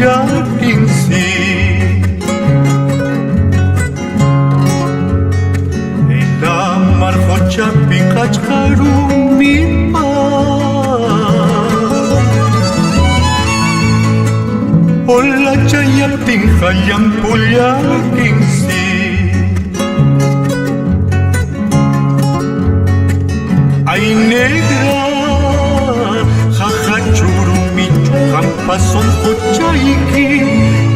puyatinsi elamar hochapi kachkarumima Hola chayaptin hayam puyatinsi Ay negra Hampason hochayki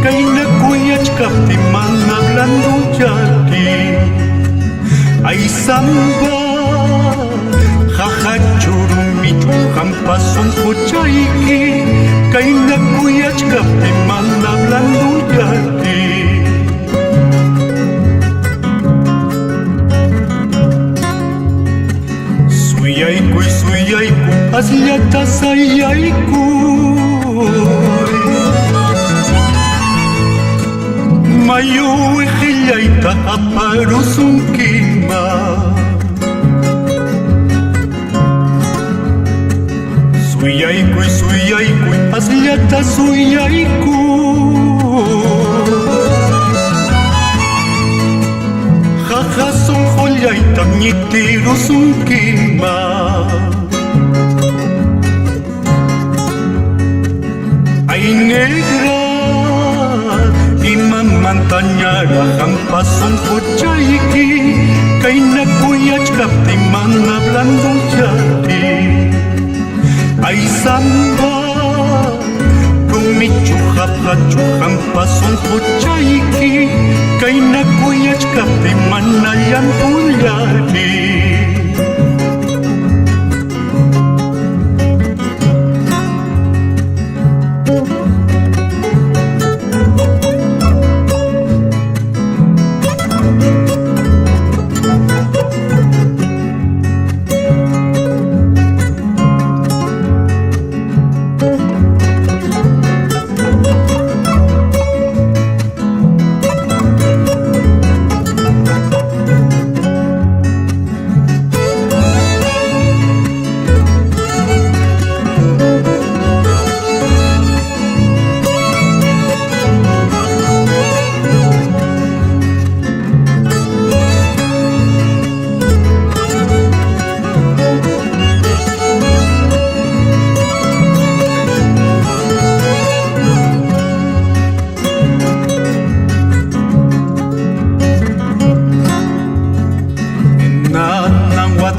Kayna kuyachkapti mana hablando yaki Ay samba Jaja churumichu Hampason hochayki Kayna kuyachkapti mana hablando yaki Suyayku Asllata sayayku Mayu ejillayta aparusunkima Suyayku asllata suyayku Jaja son jollayta ñitirusunkima Ay negra Imamantañara hampason hochayki Kayna kuyachkapti mana hablando yaki Ay samba Rumichu hapachu hampason hochayki Kayna kuyachkapti mana llampuyaki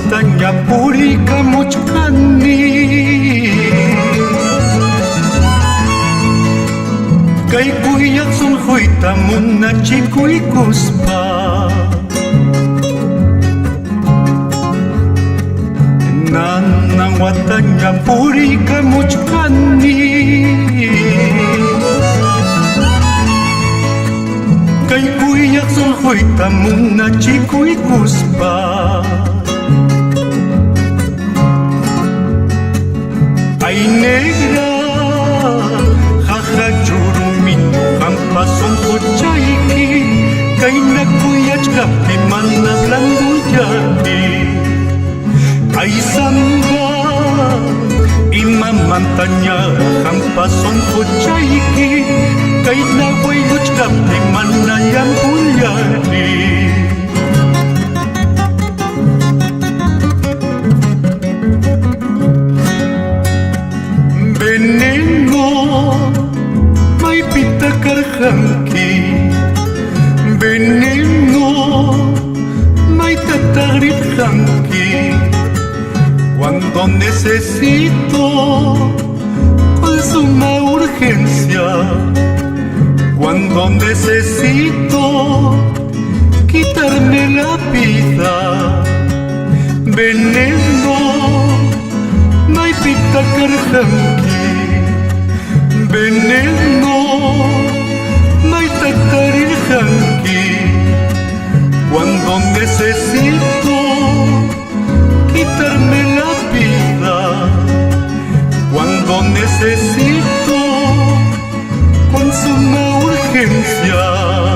Tanya purika muchkani Kay kuyak son huita muna chikuykuspa Nanang watanya purika muchkani Kay kuyak son huita muna chikuykuspa Ay negra, jaja churumitu hampason hochayki Kayna kuyachkapti mana hablando yaki Ay samba, imamantañara hampason hochayki Kayna kuyachkapti mana llampuyaki Veneno, maipita karjanki Veneno, maitatagripjanki Cuando necesito con suma urgencia Cuando necesito quitarme la vida Veneno, maipita karjanki Veneno, maitatarirjanki Cuando necesito quitarme la vida Cuando necesito con suma urgencia